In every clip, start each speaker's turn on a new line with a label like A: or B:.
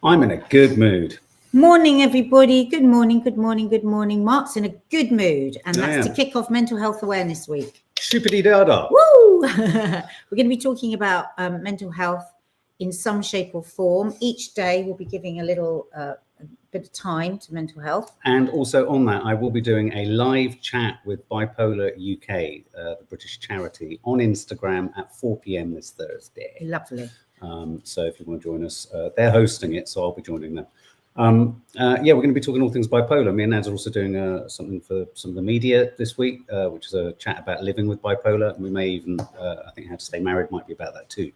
A: I'm in a good mood.
B: Morning, everybody. Good morning, good morning, good morning. Mark's in a good mood, and that's to kick off Mental Health Awareness Week.
A: Shippity-dada.
B: Woo! We're going to be talking about mental health in some shape or form. Each day we'll be giving a little bit of time to mental health.
A: And also on that, I will be doing a live chat with Bipolar UK, the British charity, on Instagram at 4 p.m. this Thursday.
B: Lovely.
A: So if you want to join us, they're hosting it, so I'll be joining them. We're going to be talking all things bipolar. Me and Naz are also doing something for some of the media this week, which is a chat about living with bipolar. And we may even, I think, How to Stay Married might be about that too.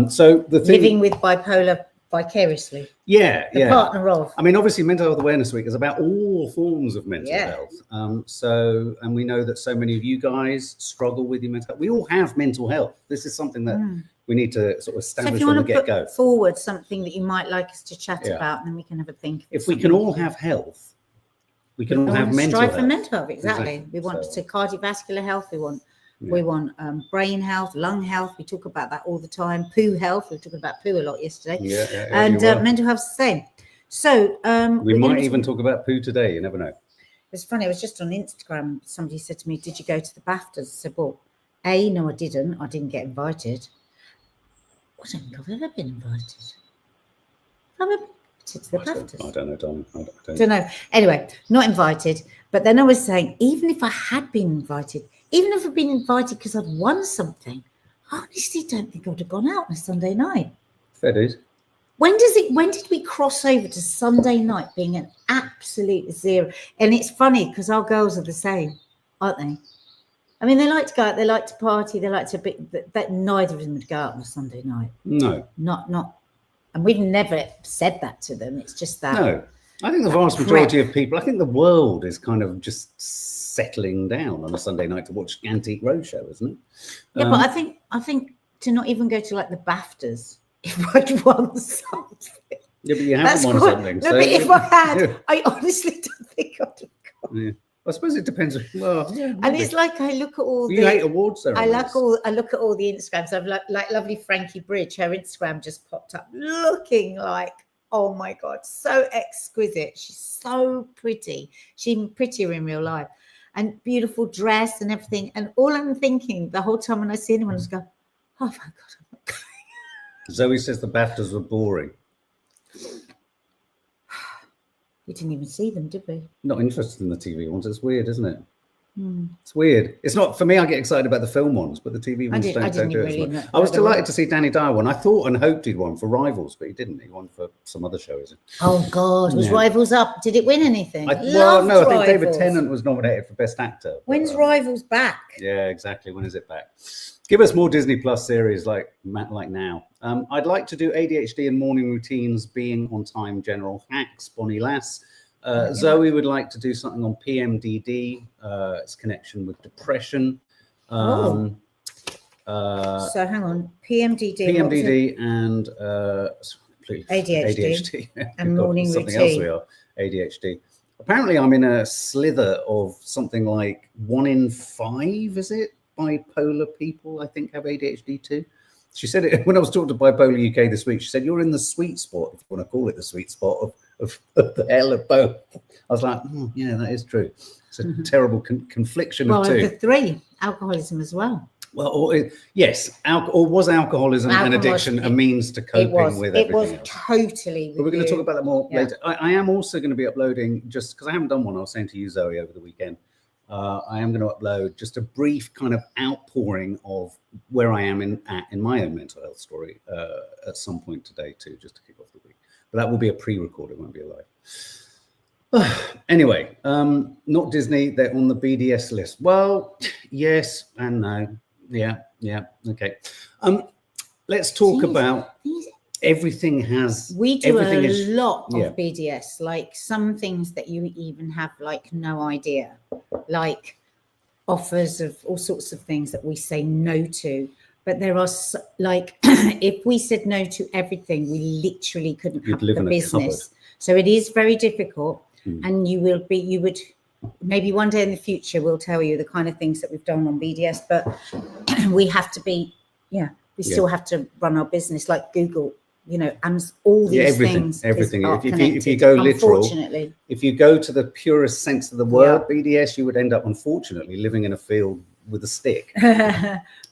A: So the thing,
B: living with bipolar vicariously.
A: The
B: partner of.
A: I mean, obviously, Mental Health Awareness Week is about all forms of mental health. And we know that so many of you guys struggle with your mental health. We all have mental health. This is something that we need to sort of establish from the get-go. So if you want to
B: put forward something that you might like us to chat about, and then we can have a think.
A: If we can all have health, we can all have mental health.
B: Strive for mental health, exactly. We want cardiovascular health. We want brain health, lung health. We talk about that all the time. Poo health. We were talking about poo a lot yesterday. And mental health the same. So
A: we might even talk about poo today. You never know.
B: It's funny. I was just on Instagram. Somebody said to me, "Did you go to the BAFTAs?" I said, "Well, no, I didn't. I didn't get invited." I don't think I've ever been invited. Have I been invited to the BAFTAs?
A: I don't know, darling. I
B: don't know. Anyway, not invited. But then I was saying, even if I had been invited, even if I'd been invited because I'd won something, I honestly don't think I would have gone out on a Sunday night.
A: Fair dues.
B: When did we cross over to Sunday night being an absolute zero? And it's funny because our girls are the same, aren't they? I mean, they like to go out, they like to party, they like to be, but neither of them would go out on a Sunday night.
A: No.
B: Not. And we've never said that to them. It's just that.
A: No. I think the vast majority of people, I think the world is kind of just settling down on a Sunday night to watch Antique Roadshow, isn't it?
B: Yeah, but I think to not even go to like the BAFTAs if I'd won something.
A: Yeah, but you haven't won something.
B: No, but if I had, I honestly don't think I'd have gone.
A: Yeah. I suppose it depends. Well, yeah,
B: and it's like I look at all
A: you hate awards ceremonies.
B: I look at all the Instagrams. I've like lovely Frankie Bridge. Her Instagram just popped up, looking like, oh my God, so exquisite. She's so pretty. She's even prettier in real life, and beautiful dress and everything. And all I'm thinking the whole time when I see anyone is go, oh my God, I'm not going.
A: Zoe says the BAFTAs were boring.
B: We didn't even see them, did we?
A: Not interested in the TV ones. It's weird, isn't it? It's weird. It's not for me. I get excited about the film ones, but the TV ones don't do it as well. I was delighted to see Danny Dyer won. I thought and hoped he'd won for Rivals, but he didn't. He won for some other show, is it?
B: Oh God, was Rivals up? Did it win anything?
A: I think David Tennant was nominated for Best Actor.
B: When's Rivals back?
A: Yeah, exactly. When is it back? Give us more Disney Plus series like now. I'd like to do ADHD and morning routines, being on time, general hacks, Bonnie Lass. Zoe would like to do something on PMDD, its connection with depression.
B: So hang on, PMDD
A: and
B: ADHD and morning
A: something
B: routine.
A: Else we are, ADHD. Apparently I'm in a slither of something like 1 in 5, is it? Bipolar people, I think, have ADHD too. She said it when I was talking to Bipolar UK this week. She said, you're in the sweet spot, if you want to call it the sweet spot, of the hell of both. I was like, yeah, that is true. It's a terrible confliction of two.
B: Well, the 3, alcoholism as well.
A: Well, yes, or was alcoholism and addiction a means to coping with everything else? It was
B: totally.
A: But we're going to talk about that more later. I am also going to be uploading, just because I haven't done one, I was saying to you, Zoe, over the weekend, I am going to upload just a brief kind of outpouring of where I am in my own mental health story at some point today too, just to kick off the week. But that will be a pre-record, it won't be a live. Anyway, not Disney, they're on the BDS list. Well, yes and no. Yeah, okay. Let's talk about everything has...
B: We do a lot of BDS, like some things that you even have like no idea, like offers of all sorts of things that we say no to. But there are like, if we said no to everything, we literally couldn't have the business. So it is very difficult, and you would maybe one day in the future we'll tell you the kind of things that we've done on BDS, but we have to be, we still have to run our business like Google you know, and all these things.
A: Everything. If you go literal,
B: unfortunately,
A: if you go to the purest sense of the word, BDS, you would end up, unfortunately, living in a field with a stick.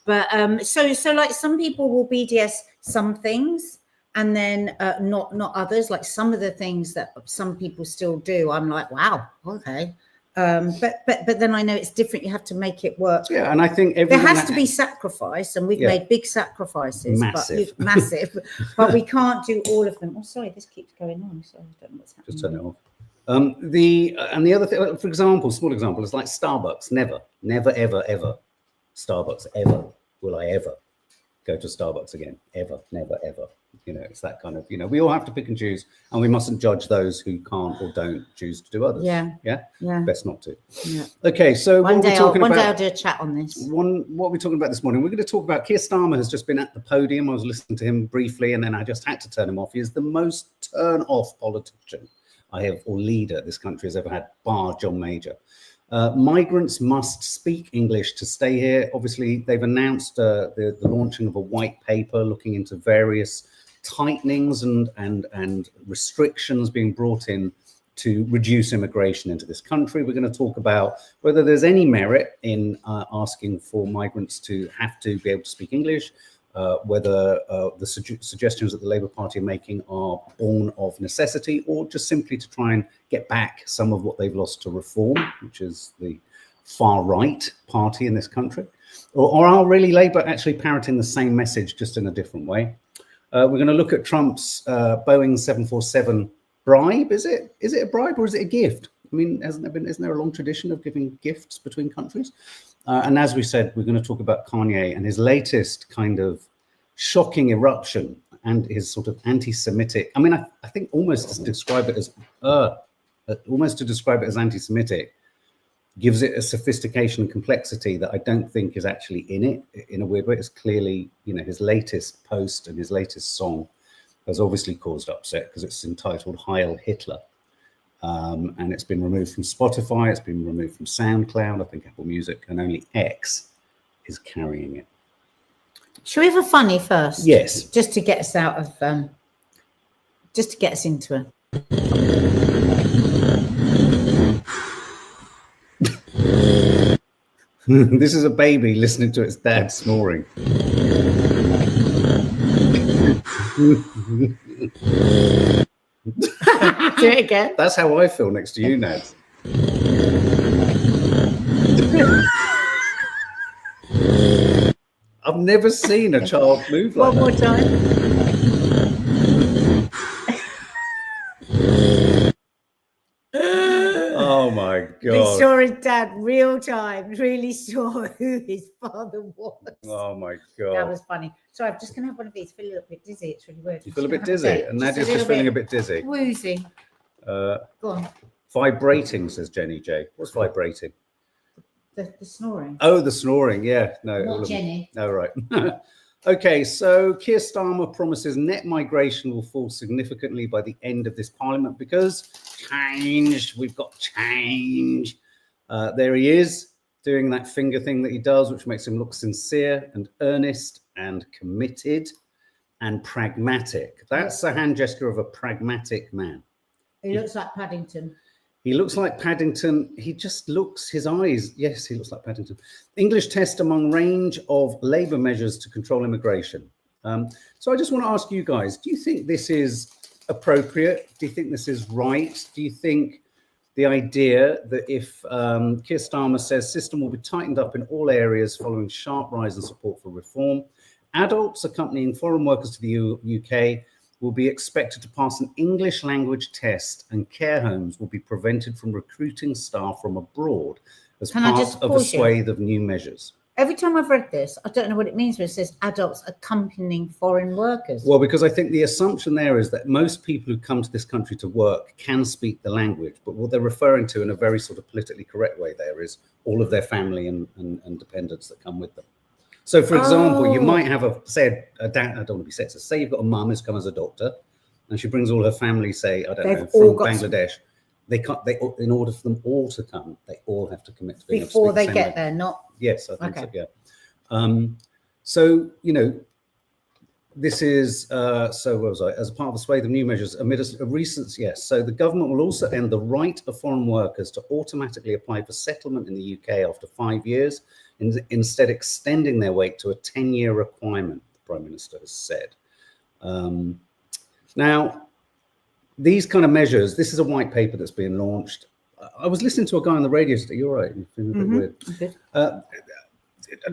B: But so like some people will BDS some things and then not others. Like some of the things that some people still do, I'm like, wow, okay. But then I know it's different. You have to make it work.
A: Yeah, and I think
B: there has to be sacrifice, and we've made big sacrifices, massive. But we can't do all of them. Oh, sorry, this keeps going on. So I don't know what's happening.
A: Just turn it off. The other thing, for example, small example, is like Starbucks. Never, ever, Starbucks ever will I ever go to Starbucks again. Ever, never, ever. You know, it's that kind of, you know, we all have to pick and choose, and we mustn't judge those who can't or don't choose to do others.
B: Yeah.
A: Best not to.
B: Yeah.
A: Okay, so
B: one day I'll do a chat on this.
A: What are we talking about this morning? We're going to talk about Keir Starmer has just been at the podium. I was listening to him briefly, and then I just had to turn him off. He is the most turn-off politician I have, or leader this country has ever had, bar John Major. Migrants must speak English to stay here. Obviously, they've announced the launching of a white paper looking into various tightenings and restrictions being brought in to reduce immigration into this country. We're going to talk about whether there's any merit in asking for migrants to have to be able to speak English, whether the suggestions that the Labour Party are making are born of necessity or just simply to try and get back some of what they've lost to Reform, which is the far right party in this country, or are really Labour actually parroting the same message just in a different way? We're going to look at Trump's Boeing 747 bribe. Is it a bribe or is it a gift? I mean, isn't there a long tradition of giving gifts between countries? And as we said, we're going to talk about Kanye and his latest kind of shocking eruption and his sort of anti-Semitic. I mean, I think almost to describe it as anti-Semitic gives it a sophistication and complexity that I don't think is actually in it in a weird way. It's clearly, you know, his latest post and his latest song has obviously caused upset because it's entitled Heil Hitler. And it's been removed from Spotify, it's been removed from SoundCloud, I think Apple Music, and only X is carrying it.
B: Shall we have a funny first?
A: Yes.
B: Just to get us out of, just to get us into it.
A: This is a baby listening to its dad snoring.
B: Do it again.
A: That's how I feel next to you, Ned. I've never seen a child move like that.
B: One more time.
A: Oh my God.
B: We saw his dad real time, really saw who his father was.
A: Oh my God.
B: That was funny. Sorry, I'm just going to have one of these. I feel a little bit dizzy. It's really weird.
A: You feel a bit dizzy? And Nadia's just feeling a bit dizzy.
B: Woozy.
A: Go
B: on.
A: Vibrating, says Jenny J. What's vibrating?
B: The snoring.
A: Oh, the snoring. Yeah. No.
B: Not Jenny.
A: Oh, right. Okay, so Keir Starmer promises net migration will fall significantly by the end of this parliament because change, we've got change. There he is doing that finger thing that he does, which makes him look sincere and earnest and committed and pragmatic. That's the hand gesture of a pragmatic man.
B: He looks like Paddington.
A: He looks like Paddington. He just looks, his eyes. Yes, he looks like Paddington. English test among range of Labour measures to control immigration. So I just want to ask you guys, do you think this is appropriate? Do you think this is right? Do you think the idea that if Keir Starmer says system will be tightened up in all areas following sharp rise in support for reform, adults accompanying foreign workers to the UK will be expected to pass an English language test and care homes will be prevented from recruiting staff from abroad as part of a swathe of new measures?
B: Every time I've read this, I don't know what it means when it says adults accompanying foreign workers.
A: Well, because I think the assumption there is that most people who come to this country to work can speak the language, but what they're referring to in a very sort of politically correct way there is all of their family and dependents that come with them. So, for example, you might have a dad, I don't want to be sexist, say you've got a mum who's come as a doctor and she brings all her family, say, I don't know, from Bangladesh. They can't, in order for them all to come, they all have to commit to being
B: before they get there, not.
A: Yes, I think so, yeah. So, you know, this is, so where was I? As a part of a swathe of new measures, amid a recent, yes. So the government will also end the right of foreign workers to automatically apply for settlement in the UK after 5 years, instead extending their wait to a 10-year requirement, the Prime Minister has said. Now, these kind of measures, this is a white paper that's being launched. I was listening to a guy on the radio today. You're right. You're feeling a bit weird. Okay.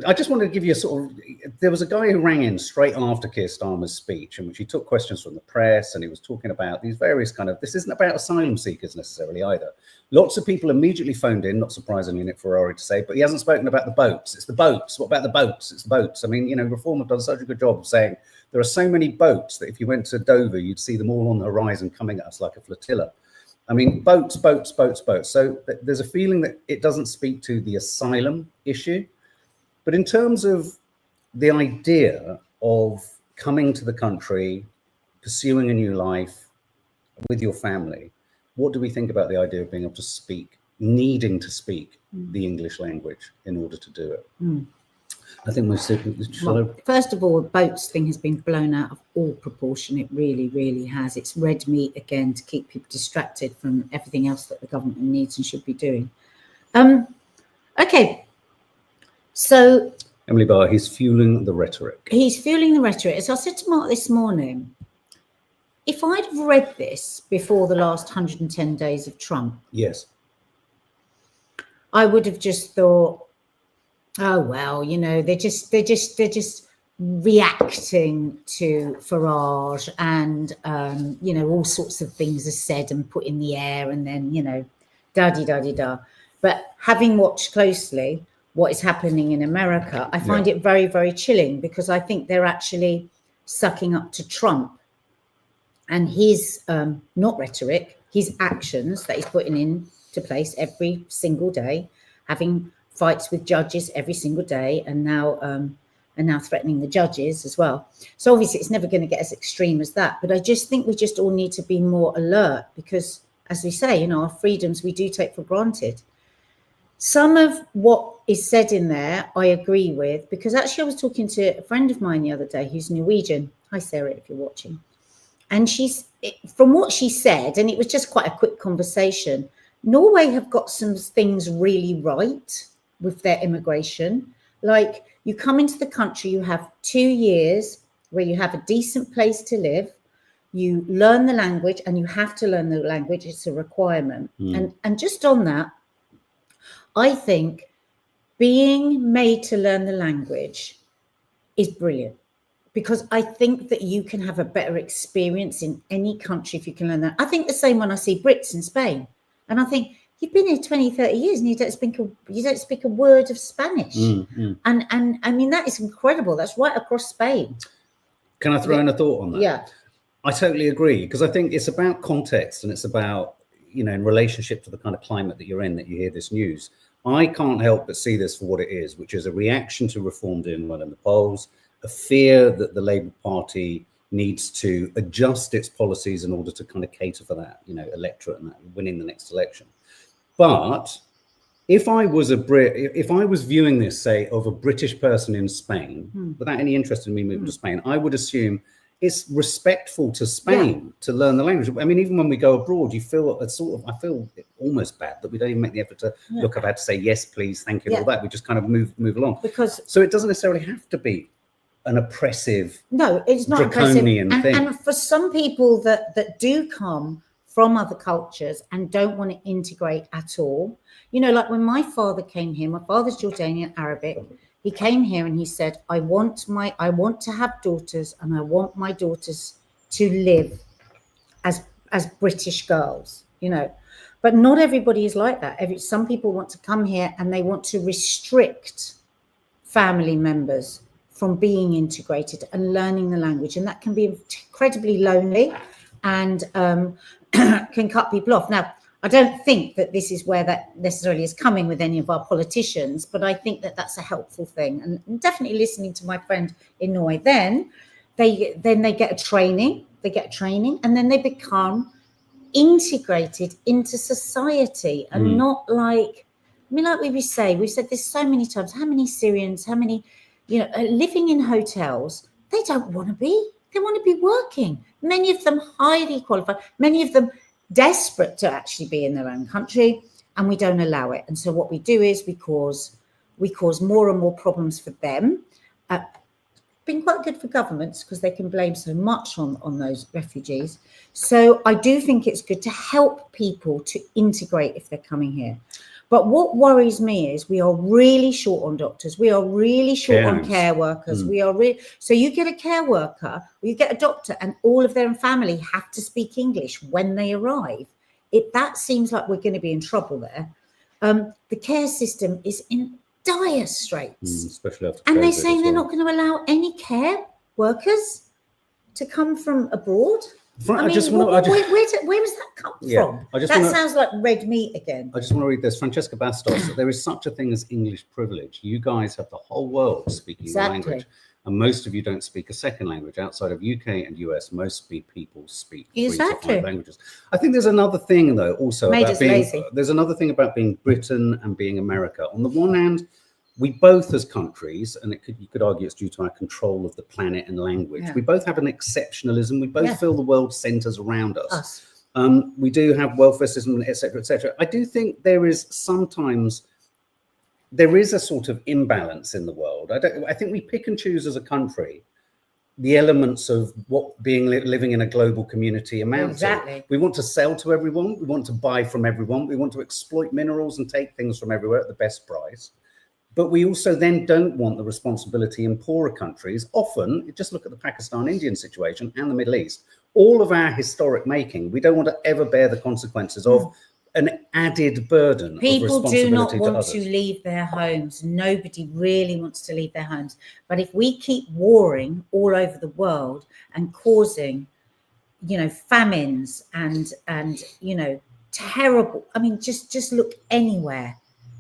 A: I just wanted to give you a sort of, there was a guy who rang in straight after Keir Starmer's speech in which he took questions from the press, and he was talking about these various kind of, this isn't about asylum seekers necessarily either. Lots of people immediately phoned in, not surprisingly, Nick Ferrari to say, but he hasn't spoken about the boats. It's the boats. What about the boats? It's the boats. I mean, you know, Reform have done such a good job of saying there are so many boats that if you went to Dover, you'd see them all on the horizon coming at us like a flotilla. I mean, boats, boats, boats, boats. So there's a feeling that it doesn't speak to the asylum issue. But in terms of the idea of coming to the country, pursuing a new life with your family, what do we think about the idea of being able to speak, needing to speak the English language in order to do it? I think
B: first of all, the boats thing has been blown out of all proportion. It really, really has. It's red meat again to keep people distracted from everything else that the government needs and should be doing. Okay. So,
A: Emily Barr, he's fueling the rhetoric.
B: He's fueling the rhetoric. As I said to Mark this morning, if I'd have read this before the last 110 days of Trump,
A: yes,
B: I would have just thought, oh well, you know, they're just reacting to Farage, and you know, all sorts of things are said and put in the air, and then, you know, da-di-da-di-da. But having watched closely what is happening in America, I find it very, very chilling, because I think they're actually sucking up to Trump and his, not rhetoric, his actions that he's putting into place every single day, having fights with judges every single day, and now threatening the judges as well. So obviously it's never going to get as extreme as that. But I just think we just all need to be more alert, because, as we say, you know, our freedoms we do take for granted. Some of what is said in there, I agree with, because actually I was talking to a friend of mine the other day who's Norwegian. Hi, Sarah, if you're watching. And from what she said, and it was just quite a quick conversation, Norway have got some things really right with their immigration. Like, you come into the country, you have 2 years where you have a decent place to live, you learn the language, and you have to learn the language. It's a requirement. And just on that, I think being made to learn the language is brilliant, because I think that you can have a better experience in any country if you can learn that. I think the same when I see Brits in Spain, and I think, you've been here 20, 30 years and you don't speak a word of Spanish. And I mean, that is incredible. That's right across Spain.
A: Can I throw in a thought on that?
B: Yeah.
A: I totally agree, because I think it's about context, and it's about, you know, in relationship to the kind of climate that you're in, that you hear this news. I can't help but see this for what it is, which is a reaction to Reform doing well in the polls, a fear that the Labour Party needs to adjust its policies in order to kind of cater for that, you know, electorate and that, winning the next election. But if I was if I was viewing this, say, of a British person in Spain, without any interest in me moving to Spain, I would assume it's respectful to Spain to learn the language. I mean, even when we go abroad, you feel I feel almost bad that we don't even make the effort to look up how to say yes, please, thank you, and all that. We just kind of move along. So it doesn't necessarily have to be an oppressive,
B: no, it's not
A: draconian
B: oppressive.
A: thing.
B: And for some people that do come from other cultures and don't want to integrate at all, you know, like when my father came here, my father's Jordanian Arabic. He came here and he said, I want to have daughters, and I want my daughters to live as British girls, you know. But not everybody is like that. Some people want to come here and they want to restrict family members from being integrated and learning the language. And that can be incredibly lonely and can cut people off. Now, I don't think that this is where that necessarily is coming with any of our politicians, but I think that that's a helpful thing. And definitely listening to my friend in Norway, then they get a training, and then they become integrated into society, and not like, I mean, like we've said this so many times, how many Syrians, how many, you know, living in hotels, They don't want to be. They want to be working. Many of them highly qualified, many of them desperate to actually be in their own country, and we don't allow it. And so what we do is we cause more and more problems for them. Been quite good for governments because they can blame so much on those refugees. So I do think it's good to help people to integrate if they're coming here. But what worries me is we are really short on doctors. We are really short on care workers. We are so you get a care worker or you get a doctor and all of their family have to speak English when they arrive. That seems like we're going to be in trouble there. The care system is in dire straits,
A: especially after
B: and they're saying they're not going to allow any care workers to come from abroad. Where does that come from? That sounds like red meat again.
A: I just want to read this. Francesca Bastos, there is such a thing as English privilege. You guys have the whole world speaking the language, and most of you don't speak a second language. Outside of UK and US, most people speak 3 to 5 languages. I think there's another thing, though, also about being lazy. There's another thing about being Britain and being America. On the one hand, we both as countries, and you could argue it's due to our control of the planet and language, we both have an exceptionalism. We both feel the world centers around us. We do have welfare system, et cetera, et cetera. I do think there is a sort of imbalance in the world. I think we pick and choose as a country the elements of what living in a global community amounts to. We want to sell to everyone. We want to buy from everyone. We want to exploit minerals and take things from everywhere at the best price. But we also then don't want the responsibility in poorer countries. Often, just look at the Pakistan-Indian situation and the Middle East. All of our historic making, we don't want to ever bear the consequences of an added burden.
B: People do not want to leave their homes. Nobody really wants to leave their homes. But if we keep warring all over the world and causing, famines and terrible. I mean, just look anywhere.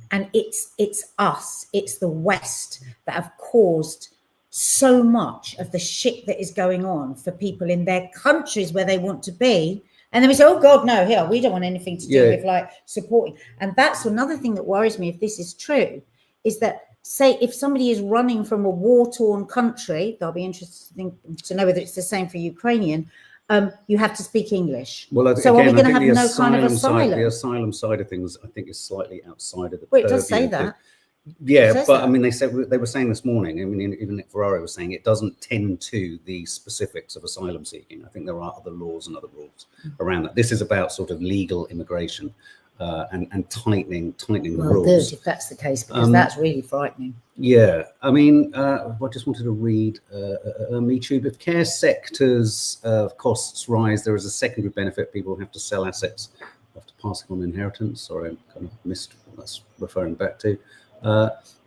B: And it's us, it's the West that have caused so much of the shit that is going on for people in their countries where they want to be. And then we say, oh, God, no, here, we don't want anything to do with supporting. And that's another thing that worries me, if this is true, is that, say, if somebody is running from a war-torn country, they'll be interested to know whether it's the same for Ukrainian, you have to speak English.
A: Well,
B: so are we going to have no kind of asylum?
A: The asylum side of things, I think, is slightly outside of the.
B: Well, it does say that.
A: Yeah, but I mean, they were saying this morning. I mean, even Nick Ferrari was saying it doesn't tend to the specifics of asylum seeking. I think there are other laws and other rules around that. This is about sort of legal immigration and tightening the rules.
B: Good, if that's the case, because that's really frightening.
A: Yeah, I mean, I just wanted to read MeTube. If care sectors costs rise, there is a secondary benefit. People have to sell assets after passing on inheritance. Sorry, I kind of missed what that's referring back to.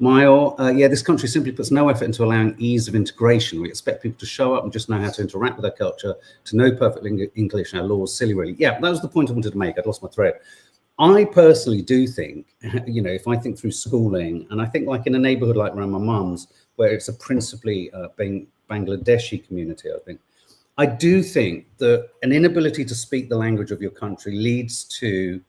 A: This country simply puts no effort into allowing ease of integration. We expect people to show up and just know how to interact with their culture, to know perfect English and our laws. Silly, really. Yeah, that was the point I wanted to make. I'd lost my thread. I personally do think, if I think through schooling, and I think like in a neighborhood like around my mum's, where it's a principally Bangladeshi community, I do think that an inability to speak the language of your country leads to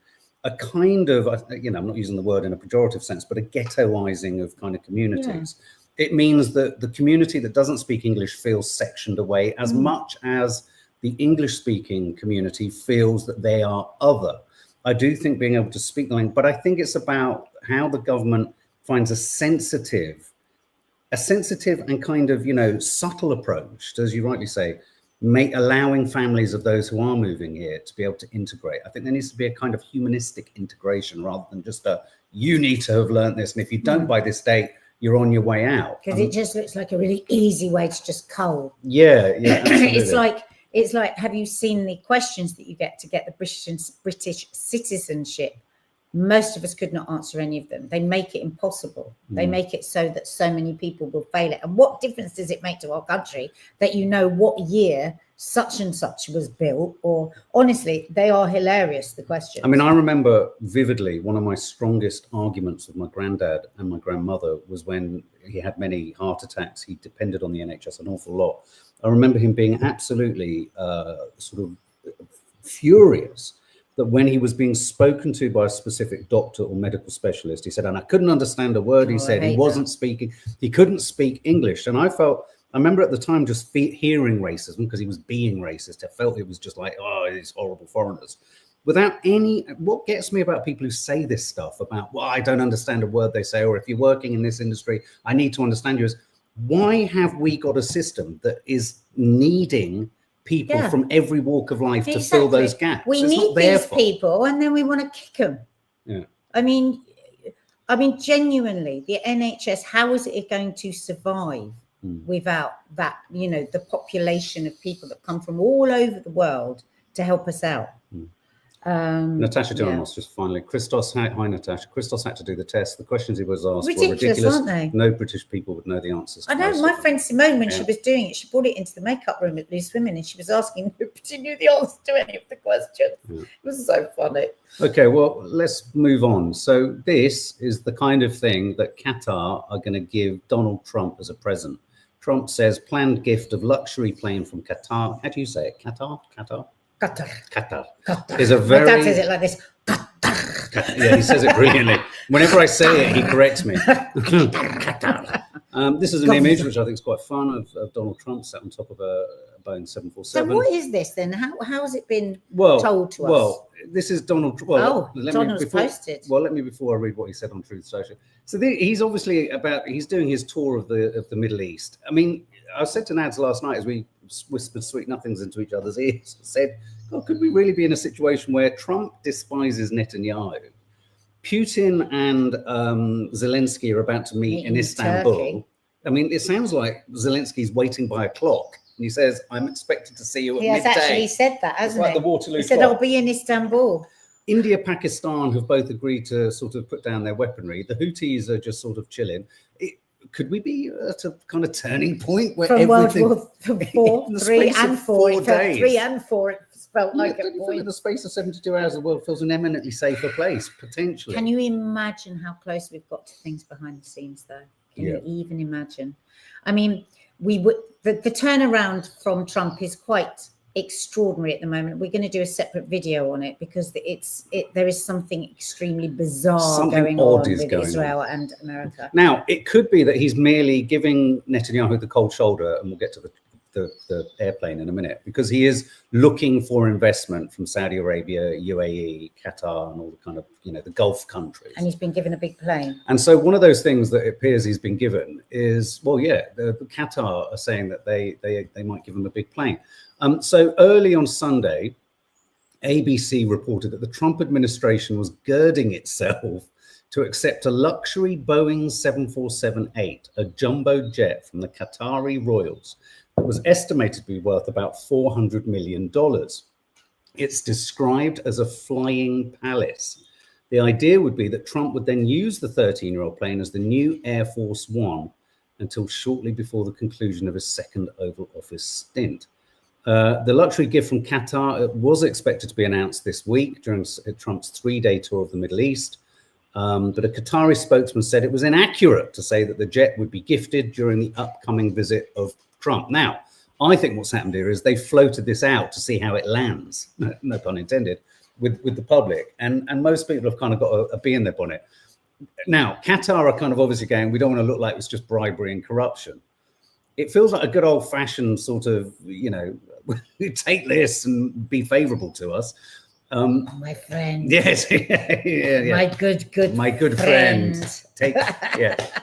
A: a kind of, I'm not using the word in a pejorative sense, but a ghettoizing of kind of communities. Yeah. It means that the community that doesn't speak English feels sectioned away as much as the English-speaking community feels that they are other. I do think being able to speak the language, but I think it's about how the government finds a sensitive and kind of, subtle approach to, as you rightly say, allowing families of those who are moving here to be able to integrate. I think there needs to be a kind of humanistic integration rather than just you need to have learned this. And if you don't by this date, you're on your way out.
B: Because it just looks like a really easy way to just cull.
A: Yeah, absolutely.
B: It's like, have you seen the questions that you get to get the British citizenship? Most of us could not answer any of them. They make it impossible. They make it so that so many people will fail it. And what difference does it make to our country that you know what year such and such was built? Or honestly, they are hilarious, the questions.
A: I mean, I remember vividly one of my strongest arguments with my granddad and my grandmother was when he had many heart attacks. He depended on the NHS an awful lot. I remember him being absolutely sort of furious that when he was being spoken to by a specific doctor or medical specialist, he said, and I couldn't understand a word he said. He wasn't speaking. He couldn't speak English. And I felt I remember at the time just hearing racism because he was being racist. I felt it was just like, oh, these horrible foreigners. Without any, what gets me about people who say this stuff about, well, I don't understand a word they say, or if you're working in this industry, I need to understand you, is why have we got a system that is needing people from every walk of life to fill those gaps?
B: We need these people, and then we want to kick them.
A: Yeah.
B: I mean, genuinely, the NHS, how is it going to survive without that, the population of people that come from all over the world to help us out?
A: Natasha Jonas, just finally. Hi Natasha. Christos had to do the test. The questions he was asked were ridiculous.
B: Aren't they?
A: No British people would know the answers.
B: I know. My friend Simone, when she was doing it, she brought it into the makeup room at Loose Women, and she was asking if she knew the answer to any of the questions. It was so funny.
A: Okay, well, let's move on. So this is the kind of thing that Qatar are going to give Donald Trump as a present. Trump says planned gift of luxury plane from Qatar. How do you say it? Qatar? Qatar is a very.
B: My dad says it like this.
A: Yeah, he says it brilliantly. Whenever I say it, he corrects me. This is an image which I think is quite fun of Donald Trump sat on top of a Boeing 747.
B: So what is this then? How has it been told to us?
A: Well, this is Donald.
B: Donald's posted.
A: Well, let me before I read what he said on Truth Social. So he's obviously he's doing his tour of the Middle East. I mean, I said to Nads last night as we whispered sweet nothings into each other's ears, said, God, could we really be in a situation where Trump despises Netanyahu? Putin and Zelensky are about to meet in Istanbul. Turkey. I mean, it sounds like Zelensky's waiting by a clock. And he says, I'm expected to see you at midday.
B: He has actually said that, hasn't he?
A: The Waterloo
B: he said,
A: clock.
B: I'll be in Istanbul.
A: India, Pakistan have both agreed to sort of put down their weaponry. The Houthis are just sort of chilling. Could we be at a kind of turning point where
B: from
A: everything...
B: World War IV, 3 and 4, 3 and 4, it felt like a point.
A: In the space of 72 hours, the world feels an eminently safer place, potentially.
B: Can you imagine how close we've got to things behind the scenes, though? Can you even imagine? I mean, the turnaround from Trump is quite extraordinary at the moment. We're going to do a separate video on it because there is something extremely bizarre going on with Israel and America.
A: Now, it could be that he's merely giving Netanyahu the cold shoulder, and we'll get to the airplane in a minute, because he is looking for investment from Saudi Arabia, UAE, Qatar, and all the kind of, the Gulf countries.
B: And he's been given a big plane.
A: And so one of those things that it appears he's been given is, the Qatar are saying that they might give him a big plane. So early on Sunday, ABC reported that the Trump administration was girding itself to accept a luxury Boeing 747-8, a jumbo jet from the Qatari royals that was estimated to be worth about $400 million. It's described as a flying palace. The idea would be that Trump would then use the 13-year-old plane as the new Air Force One until shortly before the conclusion of his second Oval Office stint. The luxury gift from Qatar was expected to be announced this week during Trump's 3-day tour of the Middle East. But a Qatari spokesman said it was inaccurate to say that the jet would be gifted during the upcoming visit of Trump. Now, I think what's happened here is they floated this out to see how it lands, no pun intended, with the public. And most people have kind of got a bee in their bonnet. Now, Qatar are kind of obviously going, we don't want to look like it's just bribery and corruption. It feels like a good old fashioned sort of, take this and be favorable to us.
B: My friend.
A: Yes.
B: My good friend.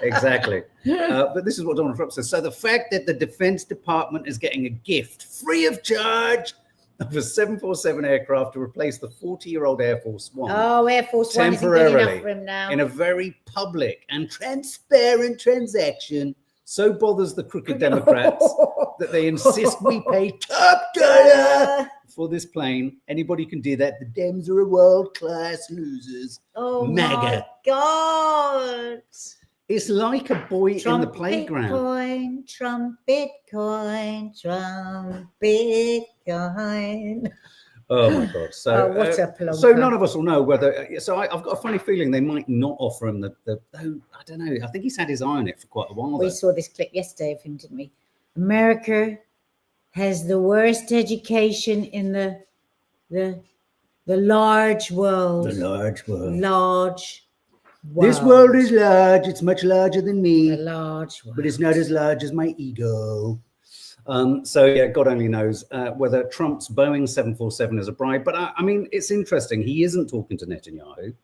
A: Exactly. But this is what Donald Trump says. So the fact that the Defense Department is getting a gift free of charge of a 747 aircraft to replace the 40-year-old Air Force One.
B: Oh, Air Force One isn't good enough for him now.
A: In a very public and transparent transaction, so bothers the crooked Democrats that they insist we pay top dollar for this plane. Anybody can do that. The Dems are a world-class losers.
B: Oh,
A: MAGA.
B: My God.
A: It's like a boy in the playground.
B: Trump Bitcoin.
A: Oh my God! So
B: what a plonker.
A: So none of us will know whether. So I've got a funny feeling they might not offer him the. I don't know. I think he's had his eye on it for quite a while.
B: We saw this clip yesterday of him, didn't we? America has the worst education in the large world.
A: The large world.
B: Large,
A: This world is large. It's much larger than me.
B: The large world.
A: But it's not as large as my ego. So yeah, God only knows whether Trump's Boeing 747 is a bribe. But I mean, it's interesting. He isn't talking to Netanyahu.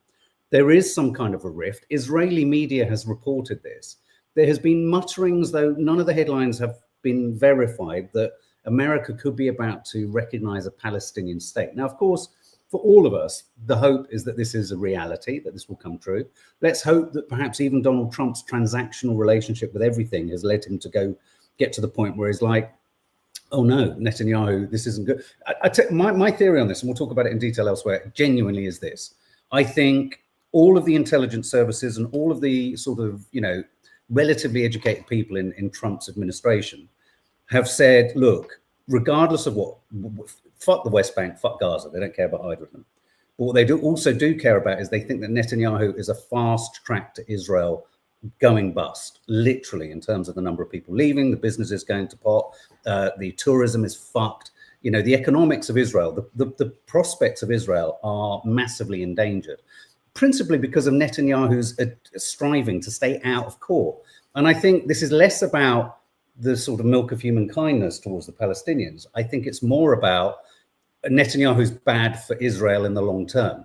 A: There is some kind of a rift. Israeli media has reported this. There has been mutterings, though none of the headlines have been verified, that America could be about to recognize a Palestinian state. Now, of course, for all of us, the hope is that this is a reality, that this will come true. Let's hope that perhaps even Donald Trump's transactional relationship with everything has led him to get to the point where he's like, oh no, Netanyahu, this isn't good. My theory on this, and we'll talk about it in detail elsewhere, genuinely is this. I think all of the intelligence services and all of the sort of, relatively educated people in Trump's administration have said, look, regardless of what, fuck the West Bank, fuck Gaza, they don't care about either of them. But what they also do care about is they think that Netanyahu is a fast track to Israel going bust, literally, in terms of the number of people leaving, the business is going to pot, the tourism is fucked. The economics of Israel, the prospects of Israel are massively endangered, principally because of Netanyahu's striving to stay out of court. And I think this is less about the sort of milk of human kindness towards the Palestinians. I think it's more about Netanyahu's bad for Israel in the long term.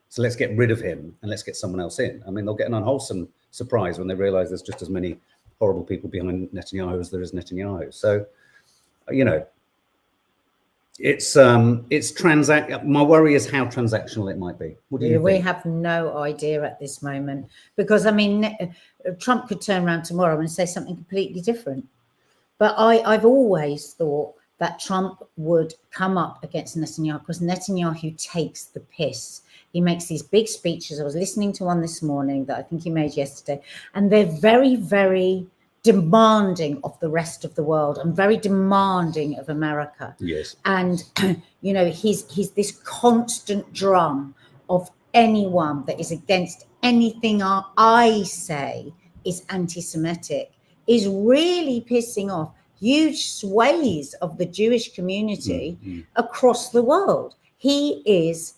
A: So let's get rid of him and let's get someone else in. I mean, they'll get an unwholesome surprise when they realize there's just as many horrible people behind Netanyahu as there is Netanyahu. So, my worry is how transactional it might be. What do you think?
B: We have no idea at this moment, because I mean, Trump could turn around tomorrow and say something completely different. But I've always thought that Trump would come up against Netanyahu because Netanyahu takes the piss. He makes these big speeches. I was listening to one this morning that I think he made yesterday, and they're very, very demanding of the rest of the world and very demanding of America.
A: Yes.
B: And, he's this constant drum of anyone that is against anything I say is anti-Semitic is really pissing off huge swathes of the Jewish community across the world. He is,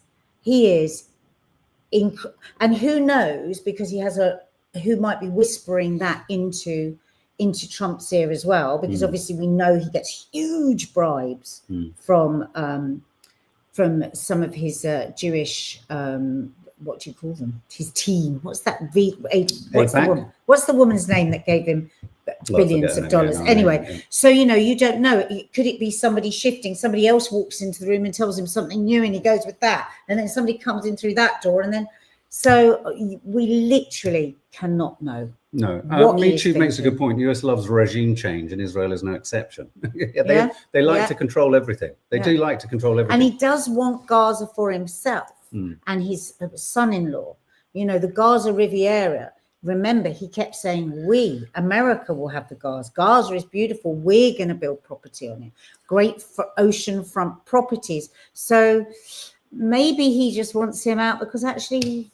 B: and who knows, because he has who might be whispering that into Trump's ear as well, because obviously we know he gets huge bribes from some of his Jewish, what do you call them? His team. What's that? What's the woman's name that gave him billions of dollars? Anyway, so you don't know. Could it be somebody shifting? Somebody else walks into the room and tells him something new, and he goes with that, and then somebody comes in through that door, and then so we literally cannot know.
A: No, Michu makes a good point. The US loves regime change, and Israel is no exception. They like to control everything. They do like to control everything.
B: And he does want Gaza for himself and his son-in-law. The Gaza Riviera. Remember, he kept saying, America will have the Gaza. Gaza is beautiful. We're going to build property on it. Great for oceanfront properties. So maybe he just wants him out because actually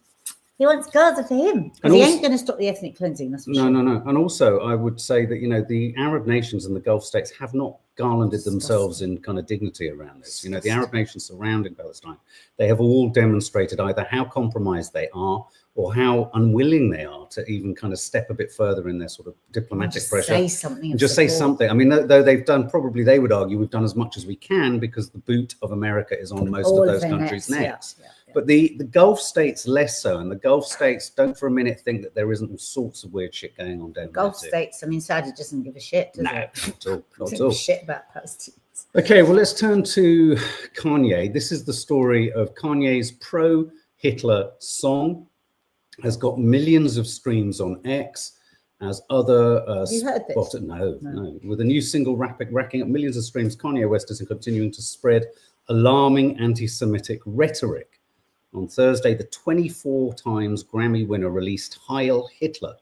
B: he wants Gaza for him. Because he ain't going to stop the ethnic cleansing. That's for sure.
A: No. And also, I would say that, the Arab nations and the Gulf states have not garlanded themselves in kind of dignity around this. The Arab nations surrounding Palestine, they have all demonstrated either how compromised they are or how unwilling they are to even kind of step a bit further in their sort of diplomatic pressure.
B: Say something.
A: Say something. I mean, though they've done, probably they would argue we've done as much as we can because the boot of America is on most of those countries' necks. Yeah. But the Gulf states less so, and the Gulf states don't for a minute think that there isn't all sorts of weird shit going on down there.
B: Gulf states, I mean, Saudi doesn't give a shit, does it?
A: Not at all.
B: Not at all. Shit about Palestinians.
A: Okay, well, let's turn to Kanye. This is the story of Kanye's pro-Hitler song. Has got millions of streams on X, as other
B: you heard this?
A: No. With a new single racking up millions of streams, Kanye West is continuing to spread alarming anti-Semitic rhetoric. On Thursday, the 24 times Grammy winner released Heil Hitler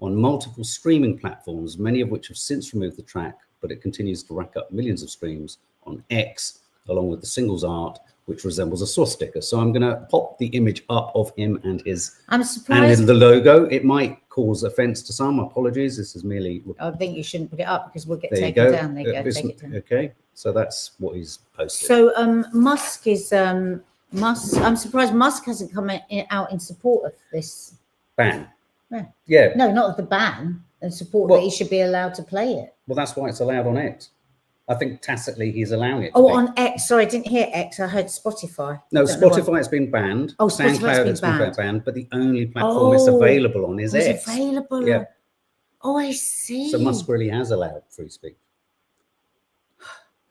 A: on multiple streaming platforms, many of which have since removed the track, but it continues to rack up millions of streams on X, along with the single's art, which resembles a swastika. So I'm going to pop the image up of him and his and the logo. It might cause offense to some. Apologies. This is merely.
B: I think you shouldn't put it up because we'll get taken down. There you go.
A: Take it down. Okay. So that's what he's posted.
B: So Musk is I'm surprised Musk hasn't come out in support of this
A: ban.
B: Yeah.
A: Yeah.
B: No, not the ban, and support that he should be allowed to play it.
A: Well, that's why it's allowed on X. I think tacitly he's allowing it.
B: On X. Sorry, I didn't hear X. I heard Spotify.
A: No, Spotify's been banned.
B: Oh, SoundCloud
A: has been banned, but the only platform it's available on is X.
B: It's available.
A: Yeah.
B: Oh, I see.
A: So Musk really has allowed free speech.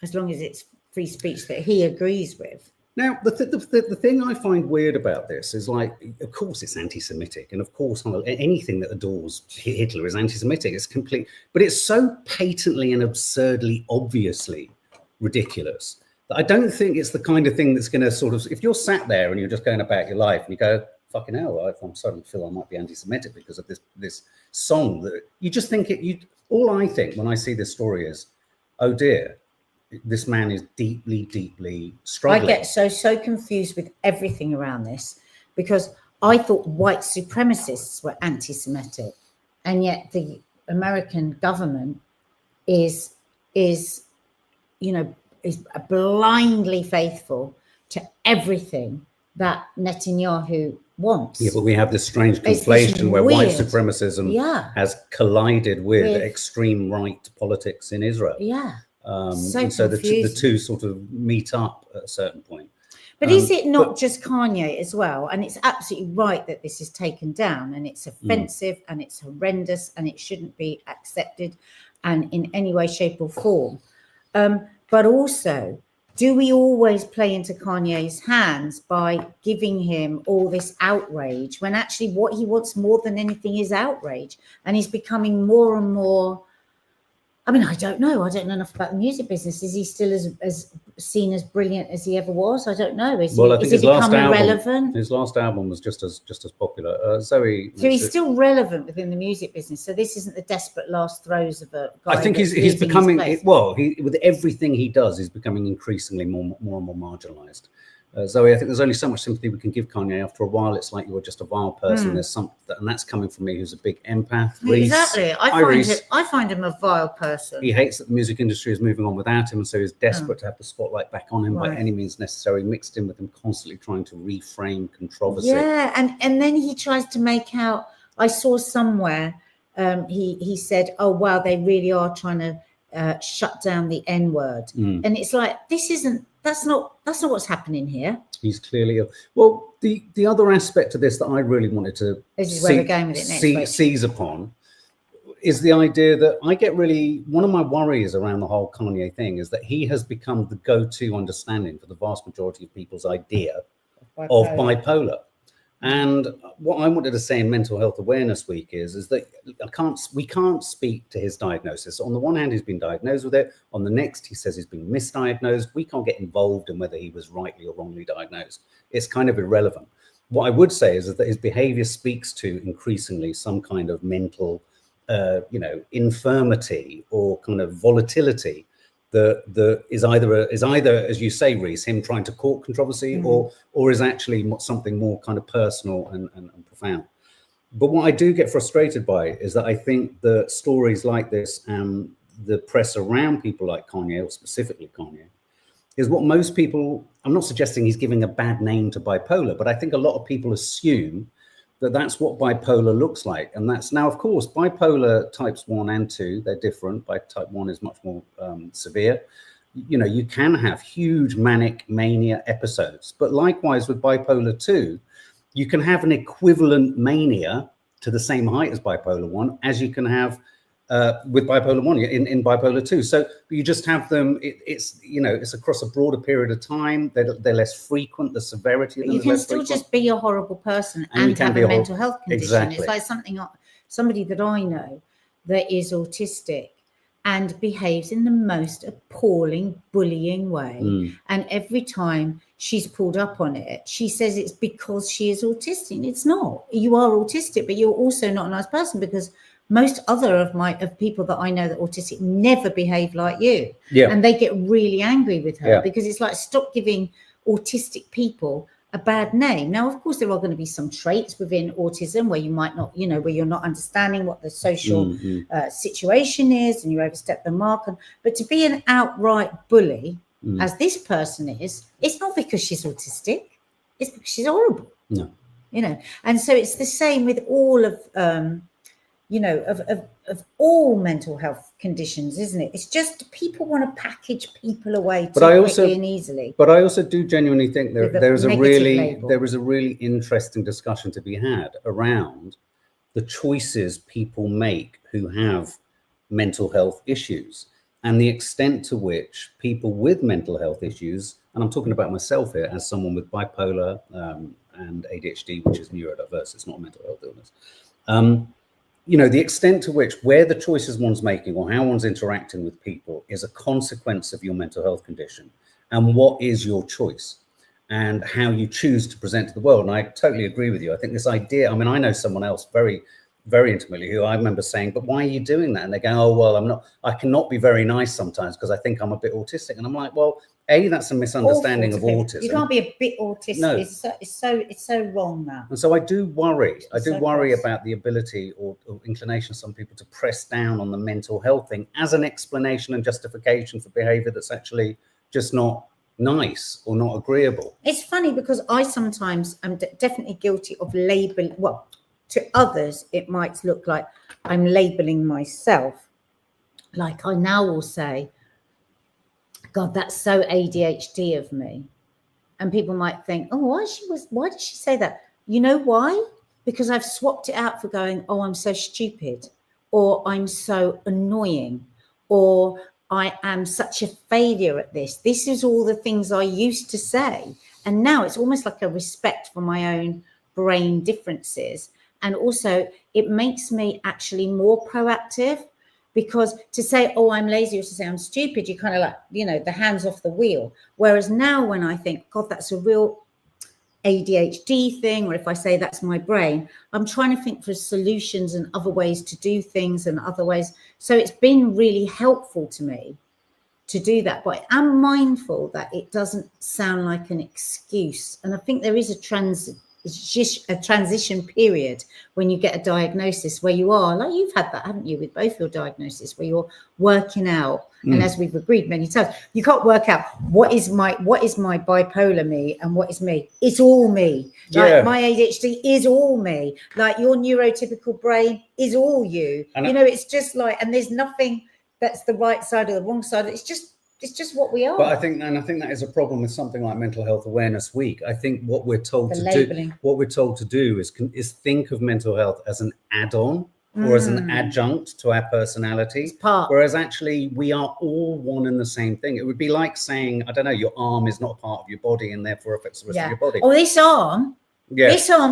B: As long as it's free speech that he agrees with.
A: Now, the thing I find weird about this is, like, of course it's anti-Semitic, and of course anything that adores Hitler is anti-Semitic. It's complete, but it's so patently and absurdly, obviously ridiculous that I don't think it's the kind of thing that's going to sort of, if you're sat there and you're just going about your life and you go, fucking hell, I'm starting to feel I might be anti-Semitic because of this song, that you just think all I think when I see this story is, oh dear, this man is deeply, deeply struggling.
B: I get so confused with everything around this, because I thought white supremacists were anti-Semitic, and yet the American government is blindly faithful to everything that Netanyahu wants.
A: Yeah, but we have this strange conflation where white supremacism has collided with extreme right politics in Israel.
B: Yeah.
A: So the two sort of meet up at a certain point.
B: But is it not just Kanye as well? And it's absolutely right that this is taken down, and it's offensive and it's horrendous and it shouldn't be accepted and in any way, shape or form. But also, do we always play into Kanye's hands by giving him all this outrage when actually what he wants more than anything is outrage? And he's becoming more and more, I mean, I don't know enough about the music business. Is he still as seen as brilliant as he ever was? I don't know. Is he becoming relevant?
A: His last album was just as popular. Zoe.
B: So he's still relevant within the music business. So this isn't the desperate last throes of a guy.
A: I think he's becoming with everything he does, he's becoming increasingly more and more marginalized. Zoe, I think there's only so much sympathy we can give Kanye. After a while, it's like you're just a vile person. There's something, and that's coming from me, who's a big empath.
B: Exactly. I find him a vile person.
A: He hates that the music industry is moving on without him, and so he's desperate to have the spotlight back on him by any means necessary, mixed in with him constantly trying to reframe controversy.
B: Yeah, and then he tries to make out, I saw somewhere, he said, oh, wow, they really are trying to shut down the N-word. And it's like, that's not what's happening here.
A: He's clearly ill. Well, the other aspect of this that I really wanted to seize upon is the idea that I get one of my worries around the whole Kanye thing is that he has become the go-to understanding for the vast majority of people's idea of bipolar. And what I wanted to say in Mental Health Awareness Week is that we can't speak to his diagnosis. On the one hand, he's been diagnosed with it. On the next, he says he's been misdiagnosed. We can't get involved in whether he was rightly or wrongly diagnosed. It's kind of irrelevant. What I would say is that his behavior speaks to increasingly some kind of mental, infirmity or kind of volatility that is either, as you say, Reese, him trying to court controversy or is actually something more kind of personal and profound. But what I do get frustrated by is that I think the stories like this and the press around people like Kanye, or specifically Kanye, is what most people, I'm not suggesting he's giving a bad name to bipolar, but I think a lot of people assume that that's what bipolar looks like. And that's now, of course, bipolar types 1 and 2, they're different. By type 1 is much more severe. You can have huge manic mania episodes, but likewise with bipolar 2, you can have an equivalent mania to the same height as bipolar 1 as you can have with bipolar 1 in bipolar 2. So you just have them, it's across a broader period of time. They're less frequent, the severity of them.
B: You can still just be a horrible person and have a mental health condition.
A: Exactly.
B: It's like somebody that I know that is autistic and behaves in the most appalling, bullying way. And every time she's pulled up on it, she says it's because she is autistic. It's not. You are autistic, but you're also not a nice person, because most other of people that I know that are autistic never behave like you. Yeah. And they get really angry with her because it's like, stop giving autistic people a bad name. Now, of course, there are going to be some traits within autism where you might not, where you're not understanding what the social situation is and you overstep the mark. But to be an outright bully, as this person is, it's not because she's autistic. It's because she's horrible.
A: No.
B: you know. And so it's the same with all of, you know, of all mental health conditions, isn't it? It's just people want to package people away too quickly and easily.
A: But I also do genuinely think there is a really interesting discussion to be had around the choices people make who have mental health issues, and the extent to which people with mental health issues, and I'm talking about myself here as someone with bipolar and ADHD, which is neurodiverse, it's not a mental health illness. You know, the extent to which where the choices one's making or how one's interacting with people is a consequence of your mental health condition, and what is your choice and how you choose to present to the world. And I totally agree with you. I think this idea, I mean, I know someone else very, very intimately who I remember saying, but why are you doing that? And they go, oh, well, I cannot be very nice sometimes because I think I'm a bit autistic. And I'm like, well, A, that's a misunderstanding of autism.
B: You can't be a bit autistic. No. It's so wrong now.
A: And so I do worry. I do worry about the ability or inclination of some people to press down on the mental health thing as an explanation and justification for behavior that's actually just not nice or not agreeable.
B: It's funny because I sometimes am definitely guilty of labeling, well, to others, it might look like I'm labeling myself. Like I now will say, God, that's so ADHD of me. And people might think, oh, why did she say that? You know why? Because I've swapped it out for going, oh, I'm so stupid, or I'm so annoying, or I am such a failure at this. This is all the things I used to say. And now it's almost like a respect for my own brain differences. And also it makes me actually more proactive, because to say, oh, I'm lazy, or to say I'm stupid, you kind of like, you know, the hands off the wheel. Whereas now when I think, God, that's a real ADHD thing, or if I say that's my brain, I'm trying to think for solutions and other ways to do things and other ways. So it's been really helpful to me to do that. But I'm mindful that it doesn't sound like an excuse. And I think there is it's just a transition period when you get a diagnosis where you are, like you've had that, haven't you, with both your diagnoses, where you're working out. And as we've agreed many times, you can't work out what is my bipolar me and what is me. It's all me. Like my ADHD is all me. Like your neurotypical brain is all you. And you know, it's just like, and there's nothing that's the right side or the wrong side. It's just what we are.
A: But I think that is a problem with something like Mental Health Awareness Week. I think what we're told to do is think of mental health as an add-on or as an adjunct to our personality, whereas actually we are all one and the same thing. It would be like saying, I don't know, your arm is not a part of your body and therefore affects the rest of your body.
B: Oh, this arm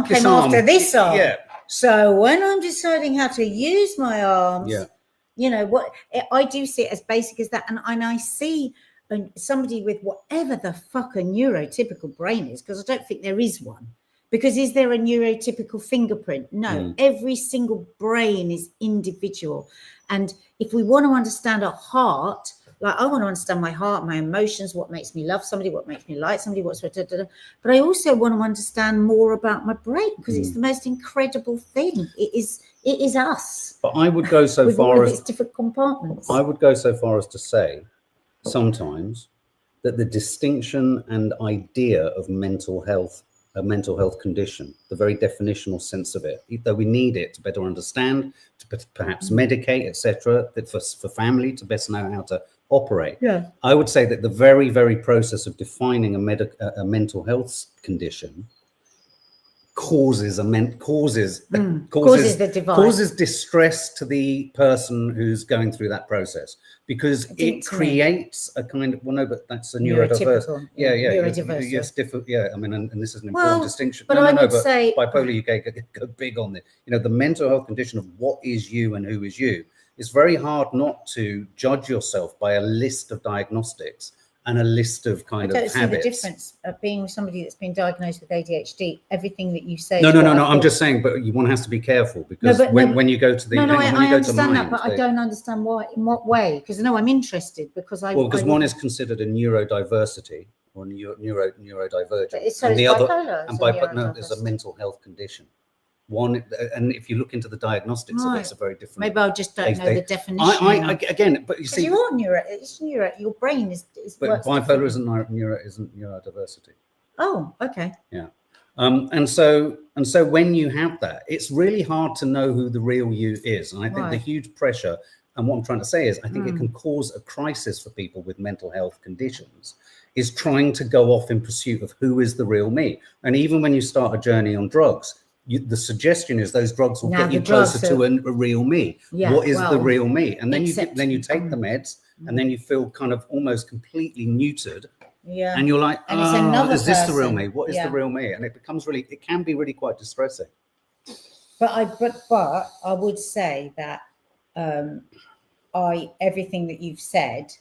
B: came after this arm. Yeah. So when I'm deciding how to use my arms, you know what, I do see it as basic as that. And I see somebody with whatever the fuck a neurotypical brain is, because I don't think there is one. Because is there a neurotypical fingerprint? No, every single brain is individual. And if we want to understand our heart, like I want to understand my heart, my emotions, what makes me love somebody, what makes me like somebody, but I also want to understand more about my brain, because it's the most incredible thing. It is us.
A: But I would go so far as
B: its different compartments.
A: I would go so far as to say sometimes that the distinction and idea of mental health, a mental health condition, the very definitional sense of it, though we need it to better understand, to perhaps medicate, etc., that for family to best know how to operate. I would say that the very, very process of defining a mental health condition causes distress to the person who's going through that process, because it creates a kind of, well, no, but that's a neurodiverse.
B: Neurodiverse.
A: Yes, different. Yeah, I mean, and this is an important distinction.
B: But I would say
A: bipolar, you go big on this. You know, the mental health condition of what is you and who is you. It's very hard not to judge yourself by a list of diagnostics and a list of kind of habits. I don't see the
B: difference of being somebody that's been diagnosed with ADHD. Everything that you say.
A: No. I'm just saying, but one has to be careful, because when you go to the
B: I understand that, but I don't understand why. In what way? Because I'm interested, because
A: one is considered a neurodiversity or neurodivergent,
B: and the other
A: is a mental health condition. One, and if you look into the diagnostics of it, it's a very different.
B: Maybe I just don't know the definition.
A: Again, but you see,
B: you're it's neuro. Your brain is.
A: But bipolar isn't neurodiversity.
B: Oh, okay.
A: Yeah, And so when you have that, it's really hard to know who the real you is. And I think the huge pressure, and what I'm trying to say is, I think it can cause a crisis for people with mental health conditions, is trying to go off in pursuit of who is the real me. And even when you start a journey on drugs, the suggestion is those drugs will get you closer to a real me. What is the real me? And then you take the meds, and then you feel kind of almost completely neutered.
B: Yeah.
A: And you're like,
B: and it's another
A: is this the real
B: person.
A: me? What is the real me? And it becomes really, it can be really quite distressing.
B: But I would say that everything that you've said,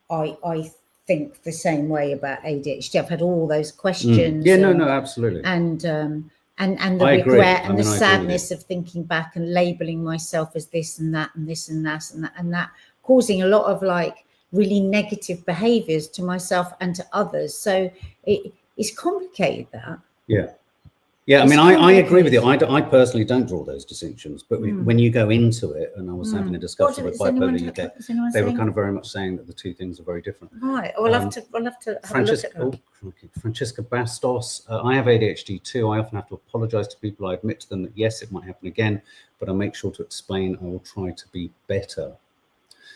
B: I think the same way about ADHD. I've had all those questions.
A: Yeah, no, absolutely.
B: And the
A: I
B: regret
A: agree.
B: and the sadness of thinking back and labeling myself as this and that and this and that and that, causing a lot of like really negative behaviors to myself and to others. So it's complicated, that.
A: Yeah, I mean, I agree with you. I personally don't draw those distinctions, but when you go into it, and I was having a discussion with Bipolar UK, they were kind of very much saying that the two things are very different.
B: Right. We'll have to have a look at them.
A: Francesca Bastos, I have ADHD too. I often have to apologize to people. I admit to them that yes, it might happen again, but I make sure to explain I will try to be better.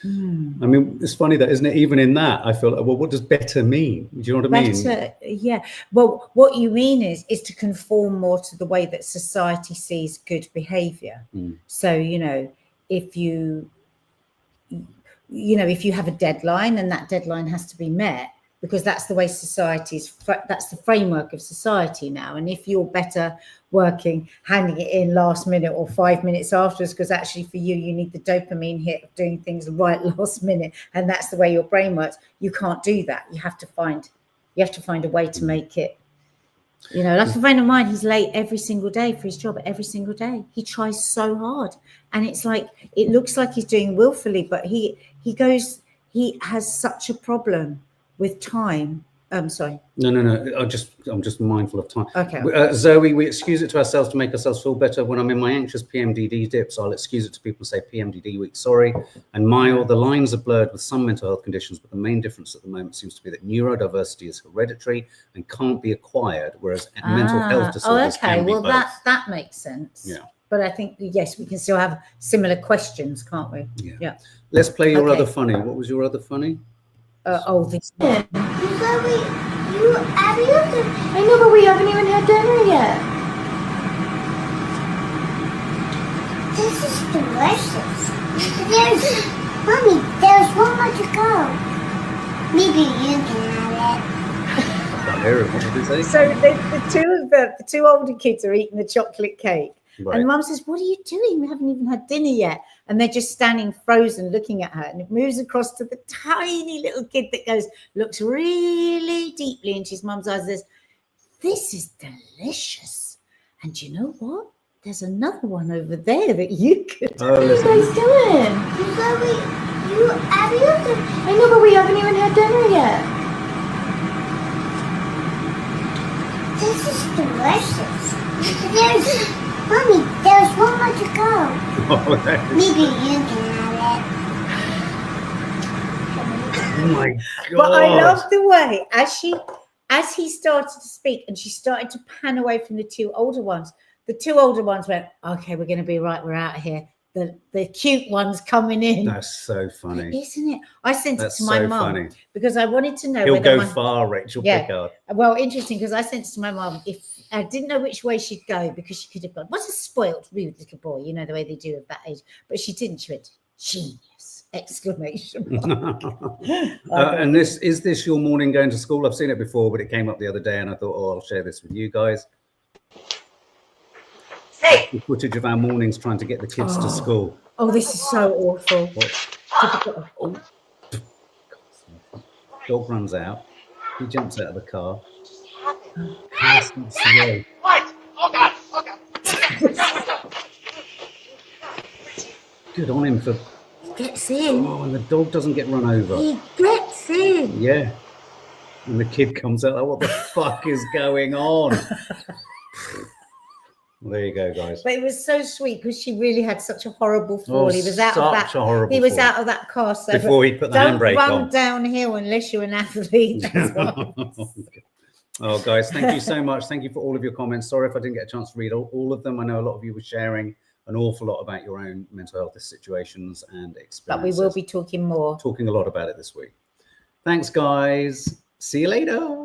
A: I mean, it's funny that, isn't it? Even in that, I feel like, well, what does better mean? Do you know what I mean?
B: Better, yeah. Well, what you mean is to conform more to the way that society sees good behavior. So, if you have a deadline and that deadline has to be met, because that's the way that's the framework of society now. And if you're better working, handing it in last minute or 5 minutes afterwards, because actually for you need the dopamine hit of doing things right last minute, and that's the way your brain works, you can't do that. You have to find a way to make it. Like a friend of mine, he's late every single day for his job, every single day. He tries so hard, and it's like, it looks like he's doing willfully, but he has such a problem with time. Sorry. No.
A: I'm just mindful of time.
B: Okay.
A: Zoe, we excuse it to ourselves to make ourselves feel better. When I'm in my anxious PMDD dips, I'll excuse it to people and say PMDD week, sorry. And Mile, the lines are blurred with some mental health conditions, but the main difference at the moment seems to be that neurodiversity is hereditary and can't be acquired, whereas mental health disorders can be both.
B: that makes sense.
A: Yeah.
B: But I think, yes, we can still have similar questions, can't we?
A: Yeah. Let's play your other funny. What was your other funny?
B: This.
C: I know, but we haven't even had dinner yet.
D: This is delicious. Mommy, there's one more to go. Maybe you can have
A: it. What did they say?
B: So the two older kids are eating the chocolate cake. Right. And Mum says, what are you doing? We haven't even had dinner yet. And they're just standing frozen looking at her. And it moves across to the tiny little kid that looks really deeply into his mum's eyes and says, this is delicious. And you know what? There's another one over there that you could.
C: What are you guys doing? I know, but we haven't even had dinner yet.
D: This is delicious. Mommy, there's one more to go. Maybe you can have it.
A: Oh my God.
B: But I love the way, as he started to speak and she started to pan away from the two older ones went, okay, we're going to be right, we're out of here. The cute one's coming in.
A: That's so funny.
B: Isn't it? I sent it to my mum because I wanted to know
A: He'll go far, Rachel Pickard.
B: Well, interesting, because I sent it to my mum. If I didn't know which way she'd go, because she could have gone, what's a spoiled, rude little boy, the way they do at that age. But she didn't. She went, genius! Exclamation mark.
A: And is this your morning going to school? I've seen it before, but it came up the other day and I thought, I'll share this with you guys. The footage of our mornings trying to get the kids to school.
B: Oh, this is so awful.
A: Dog runs out. He jumps out of the car.
E: What? Oh God.
A: Good on him for...
B: Gets in.
A: Oh, and the dog doesn't get run over.
B: He gets in.
A: Yeah. And the kid comes out like, what the fuck is going on? Well, there you go, guys.
B: But it was so sweet because she really had such a horrible fall. He was out
A: out
B: of that car. So
A: before he put the handbrake on.
B: Don't run downhill unless you're an athlete.
A: Oh, guys, thank you so much. Thank you for all of your comments. Sorry if I didn't get a chance to read all of them. I know a lot of you were sharing an awful lot about your own mental health situations and experiences.
B: But we will be talking more.
A: Talking a lot about it this week. Thanks, guys. See you later.